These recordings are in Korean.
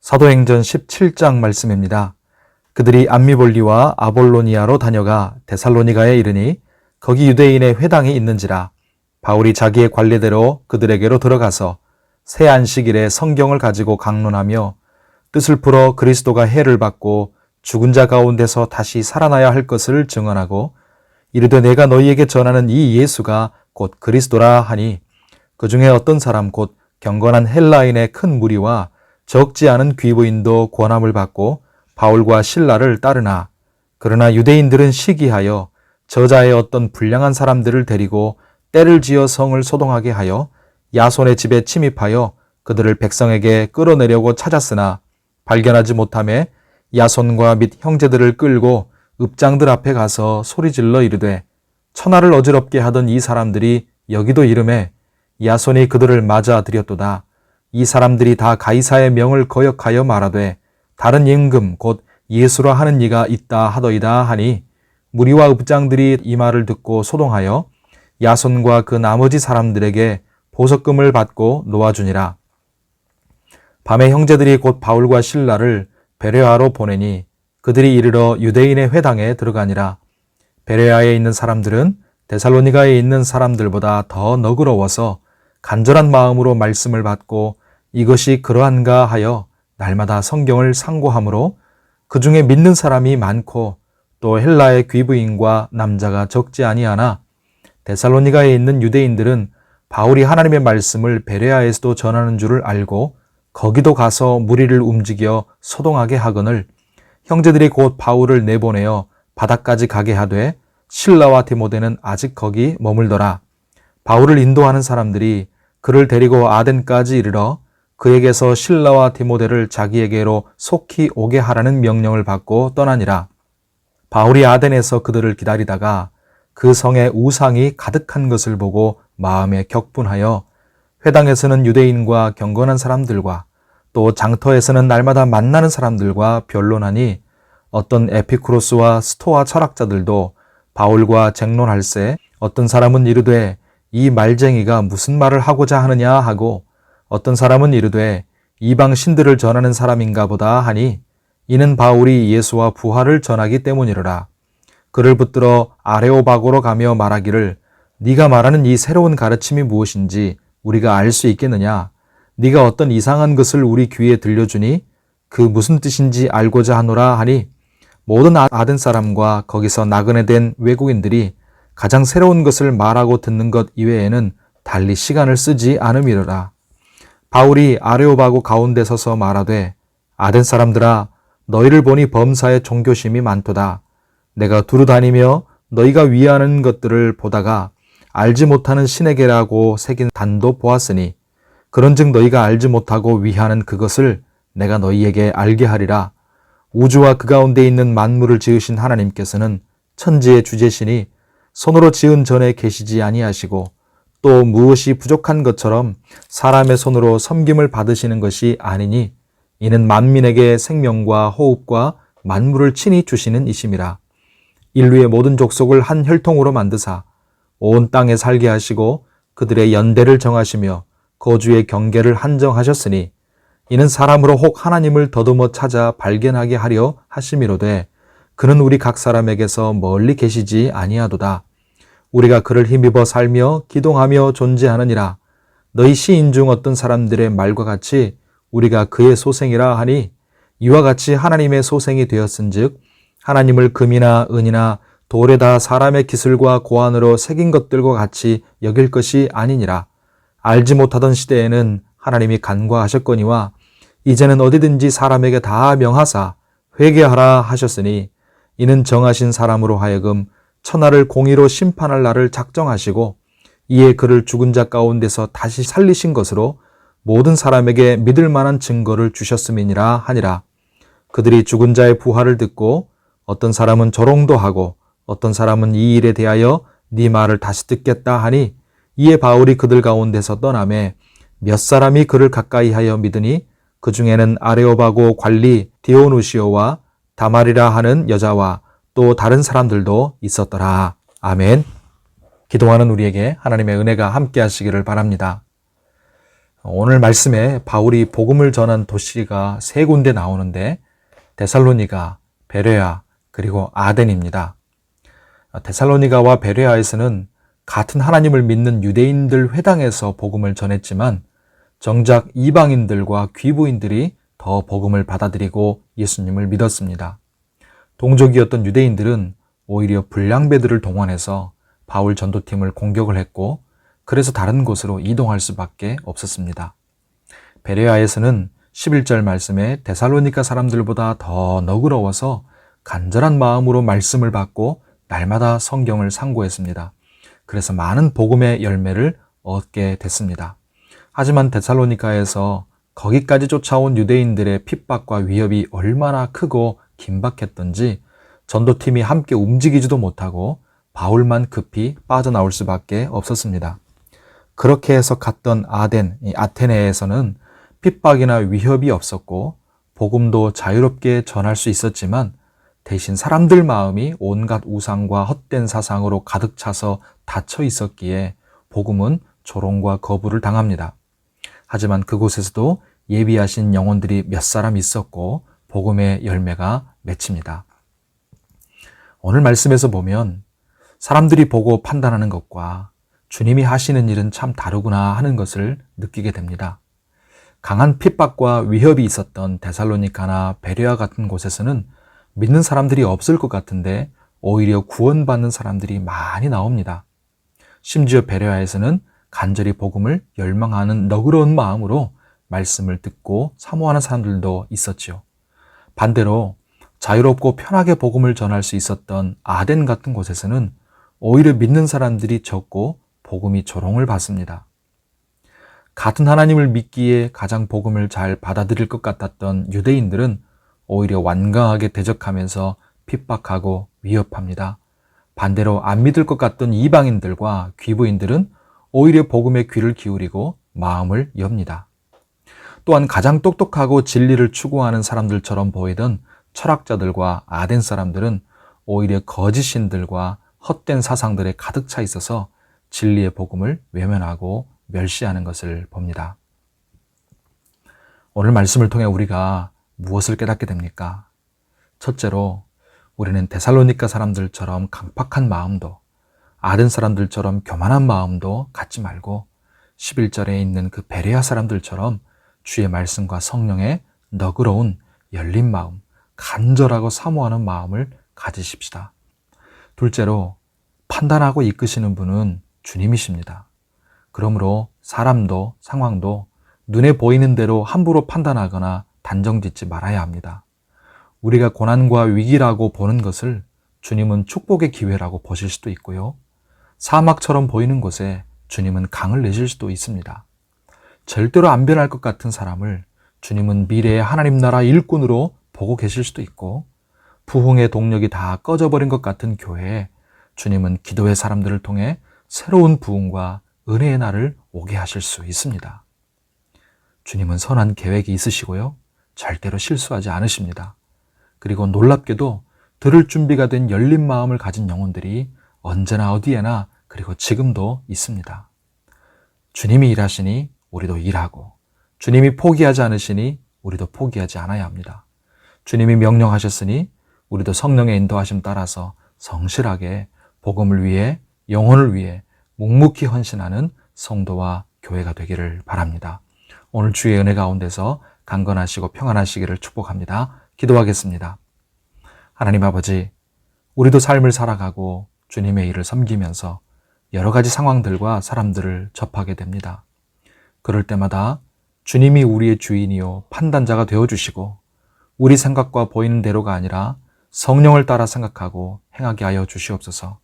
사도행전 17장 말씀입니다. 그들이 암미볼리와 아볼로니아로 다녀가 데살로니가에 이르니 거기 유대인의 회당이 있는지라. 바울이 자기의 관례대로 그들에게로 들어가서 새 안식일에 성경을 가지고 강론하며 뜻을 풀어 그리스도가 해를 받고 죽은 자 가운데서 다시 살아나야 할 것을 증언하고 이르되 내가 너희에게 전하는 이 예수가 곧 그리스도라 하니 그 중에 어떤 사람 곧 경건한 헬라인의 큰 무리와 적지 않은 귀부인도 권함을 받고 바울과 실라를 따르나 그러나 유대인들은 시기하여 저자의 어떤 불량한 사람들을 데리고 때를 지어 성을 소동하게 하여 야손의 집에 침입하여 그들을 백성에게 끌어내려고 찾았으나 발견하지 못하매 야손과 및 형제들을 끌고 읍장들 앞에 가서 소리질러 이르되 천하를 어지럽게 하던 이 사람들이 여기도 이름에 야손이 그들을 맞아들였도다. 이 사람들이 다 가이사의 명을 거역하여 말하되 다른 임금 곧 예수라 하는 이가 있다 하더이다 하니 무리와 읍장들이 이 말을 듣고 소동하여 야손과 그 나머지 사람들에게 보석금을 받고 놓아주니라. 밤에 형제들이 곧 바울과 실라를 베레아로 보내니 그들이 이르러 유대인의 회당에 들어가니라. 베레아에 있는 사람들은 데살로니가에 있는 사람들보다 더 너그러워서 간절한 마음으로 말씀을 받고 이것이 그러한가 하여 날마다 성경을 상고하므로 그 중에 믿는 사람이 많고 또 헬라의 귀부인과 남자가 적지 아니하나 데살로니가에 있는 유대인들은 바울이 하나님의 말씀을 베레아에서도 전하는 줄을 알고 거기도 가서 무리를 움직여 소동하게 하거늘 형제들이 곧 바울을 내보내어 바다까지 가게 하되 실라와 디모데는 아직 거기 머물더라. 바울을 인도하는 사람들이 그를 데리고 아덴까지 이르러 그에게서 실라와 디모데를 자기에게로 속히 오게 하라는 명령을 받고 떠나니라. 바울이 아덴에서 그들을 기다리다가 그 성에 우상이 가득한 것을 보고 마음에 격분하여 회당에서는 유대인과 경건한 사람들과 또 장터에서는 날마다 만나는 사람들과 변론하니 어떤 에피쿠로스와 스토아 철학자들도 바울과 쟁론할세 어떤 사람은 이르되 이 말쟁이가 무슨 말을 하고자 하느냐 하고 어떤 사람은 이르되 이방 신들을 전하는 사람인가 보다 하니 이는 바울이 예수와 부활을 전하기 때문이로라. 그를 붙들어 아레오바고로 가며 말하기를 네가 말하는 이 새로운 가르침이 무엇인지 우리가 알 수 있겠느냐? 네가 어떤 이상한 것을 우리 귀에 들려주니 그 무슨 뜻인지 알고자 하노라 하니 모든 아덴 사람과 거기서 나그네 된 외국인들이 가장 새로운 것을 말하고 듣는 것 이외에는 달리 시간을 쓰지 않음이로라. 바울이 아레오바고 가운데 서서 말하되 아덴 사람들아 너희를 보니 범사에 종교심이 많도다. 내가 두루 다니며 너희가 위하는 것들을 보다가 알지 못하는 신에게라고 새긴 단도 보았으니 그런즉 너희가 알지 못하고 위하는 그것을 내가 너희에게 알게 하리라. 우주와 그 가운데 있는 만물을 지으신 하나님께서는 천지의 주제시니 손으로 지은 전에 계시지 아니하시고 또 무엇이 부족한 것처럼 사람의 손으로 섬김을 받으시는 것이 아니니 이는 만민에게 생명과 호흡과 만물을 친히 주시는 이심이라. 인류의 모든 족속을 한 혈통으로 만드사 온 땅에 살게 하시고 그들의 연대를 정하시며 거주의 경계를 한정하셨으니 이는 사람으로 혹 하나님을 더듬어 찾아 발견하게 하려 하심이로되 그는 우리 각 사람에게서 멀리 계시지 아니하도다. 우리가 그를 힘입어 살며 기동하며 존재하느니라. 너희 시인 중 어떤 사람들의 말과 같이 우리가 그의 소생이라 하니 이와 같이 하나님의 소생이 되었은즉 하나님을 금이나 은이나 돌에다 사람의 기술과 고안으로 새긴 것들과 같이 여길 것이 아니니라. 알지 못하던 시대에는 하나님이 간과하셨거니와 이제는 어디든지 사람에게 다 명하사 회개하라 하셨으니 이는 정하신 사람으로 하여금 천하를 공의로 심판할 날을 작정하시고 이에 그를 죽은 자 가운데서 다시 살리신 것으로 모든 사람에게 믿을 만한 증거를 주셨음이니라 하니라. 그들이 죽은 자의 부활을 듣고 어떤 사람은 조롱도 하고 어떤 사람은 이 일에 대하여 네 말을 다시 듣겠다 하니 이에 바울이 그들 가운데서 떠나매 몇 사람이 그를 가까이하여 믿으니 그 중에는 아레오바고 관리 디오누시오와 다말이라 하는 여자와 또 다른 사람들도 있었더라. 아멘. 기도하는 우리에게 하나님의 은혜가 함께 하시기를 바랍니다. 오늘 말씀에 바울이 복음을 전한 도시가 세 군데 나오는데 데살로니가, 베레아, 그리고 아덴입니다. 데살로니가와 베레아에서는 같은 하나님을 믿는 유대인들 회당에서 복음을 전했지만 정작 이방인들과 귀부인들이 더 복음을 받아들이고 예수님을 믿었습니다. 동족이었던 유대인들은 오히려 불량배들을 동원해서 바울 전도팀을 공격을 했고 그래서 다른 곳으로 이동할 수밖에 없었습니다. 베레아에서는 11절 말씀에 데살로니가 사람들보다 더 너그러워서 간절한 마음으로 말씀을 받고 날마다 성경을 상고했습니다. 그래서 많은 복음의 열매를 얻게 됐습니다. 하지만 데살로니가에서 거기까지 쫓아온 유대인들의 핍박과 위협이 얼마나 크고 긴박했던지 전도팀이 함께 움직이지도 못하고 바울만 급히 빠져나올 수밖에 없었습니다. 그렇게 해서 갔던 아테네에서는 핍박이나 위협이 없었고 복음도 자유롭게 전할 수 있었지만 대신 사람들 마음이 온갖 우상과 헛된 사상으로 가득 차서 닫혀 있었기에 복음은 조롱과 거부를 당합니다. 하지만 그곳에서도 예비하신 영혼들이 몇 사람 있었고 복음의 열매가 맺힙니다. 오늘 말씀에서 보면 사람들이 보고 판단하는 것과 주님이 하시는 일은 참 다르구나 하는 것을 느끼게 됩니다. 강한 핍박과 위협이 있었던 데살로니가나 베레아 같은 곳에서는 믿는 사람들이 없을 것 같은데 오히려 구원받는 사람들이 많이 나옵니다. 심지어 베레아에서는 간절히 복음을 열망하는 너그러운 마음으로 말씀을 듣고 사모하는 사람들도 있었지요. 반대로 자유롭고 편하게 복음을 전할 수 있었던 아덴 같은 곳에서는 오히려 믿는 사람들이 적고 복음이 조롱을 받습니다. 같은 하나님을 믿기에 가장 복음을 잘 받아들일 것 같았던 유대인들은 오히려 완강하게 대적하면서 핍박하고 위협합니다. 반대로 안 믿을 것 같던 이방인들과 귀부인들은 오히려 복음에 귀를 기울이고 마음을 엽니다. 또한 가장 똑똑하고 진리를 추구하는 사람들처럼 보이던 철학자들과 아덴 사람들은 오히려 거짓 신들과 헛된 사상들에 가득 차 있어서 진리의 복음을 외면하고 멸시하는 것을 봅니다. 오늘 말씀을 통해 우리가 무엇을 깨닫게 됩니까? 첫째로 우리는 데살로니가 사람들처럼 강팍한 마음도 아덴 사람들처럼 교만한 마음도 갖지 말고 11절에 있는 그 베레아 사람들처럼 주의 말씀과 성령의 너그러운 열린 마음, 간절하고 사모하는 마음을 가지십시다. 둘째로 판단하고 이끄시는 분은 주님이십니다. 그러므로 사람도 상황도 눈에 보이는 대로 함부로 판단하거나 단정짓지 말아야 합니다. 우리가 고난과 위기라고 보는 것을 주님은 축복의 기회라고 보실 수도 있고요. 사막처럼 보이는 곳에 주님은 강을 내실 수도 있습니다. 절대로 안 변할 것 같은 사람을 주님은 미래의 하나님 나라 일꾼으로 보고 계실 수도 있고, 부흥의 동력이 다 꺼져버린 것 같은 교회에 주님은 기도의 사람들을 통해 새로운 부흥과 은혜의 날을 오게 하실 수 있습니다. 주님은 선한 계획이 있으시고요. 절대로 실수하지 않으십니다. 그리고 놀랍게도 들을 준비가 된 열린 마음을 가진 영혼들이 언제나 어디에나 그리고 지금도 있습니다. 주님이 일하시니 우리도 일하고, 주님이 포기하지 않으시니 우리도 포기하지 않아야 합니다. 주님이 명령하셨으니 우리도 성령의 인도하심 따라서 성실하게 복음을 위해, 영혼을 위해 묵묵히 헌신하는 성도와 교회가 되기를 바랍니다. 오늘 주의 은혜 가운데서 강건하시고 평안하시기를 축복합니다. 기도하겠습니다. 하나님 아버지, 우리도 삶을 살아가고 주님의 일을 섬기면서 여러 가지 상황들과 사람들을 접하게 됩니다. 그럴 때마다 주님이 우리의 주인이요 판단자가 되어주시고, 우리 생각과 보이는 대로가 아니라 성령을 따라 생각하고 행하게 하여 주시옵소서.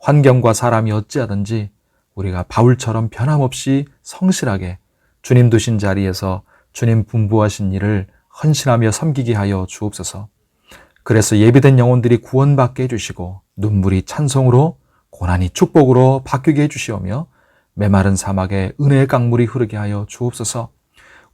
환경과 사람이 어찌하든지 우리가 바울처럼 변함없이 성실하게 주님 두신 자리에서 주님 분부하신 일을 헌신하며 섬기게 하여 주옵소서. 그래서 예비된 영혼들이 구원받게 해주시고, 눈물이 찬송으로, 고난이 축복으로 바뀌게 해주시오며, 메마른 사막에 은혜의 강물이 흐르게 하여 주옵소서.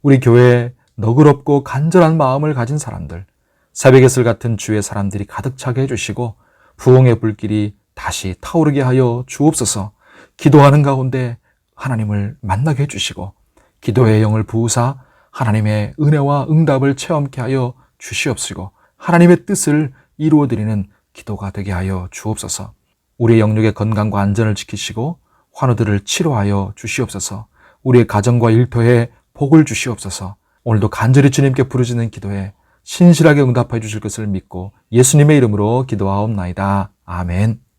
우리 교회에 너그럽고 간절한 마음을 가진 사람들, 새벽의 슬 같은 주의 사람들이 가득 차게 해주시고, 부흥의 불길이 다시 타오르게 하여 주옵소서. 기도하는 가운데 하나님을 만나게 해주시고, 기도의 영을 부으사 하나님의 은혜와 응답을 체험케 하여 주시옵시고 하나님의 뜻을 이루어드리는 기도가 되게 하여 주옵소서. 우리의 영육의 건강과 안전을 지키시고 환우들을 치료하여 주시옵소서. 우리의 가정과 일터에 복을 주시옵소서. 오늘도 간절히 주님께 부르짖는 기도에 신실하게 응답해 주실 것을 믿고 예수님의 이름으로 기도하옵나이다. 아멘.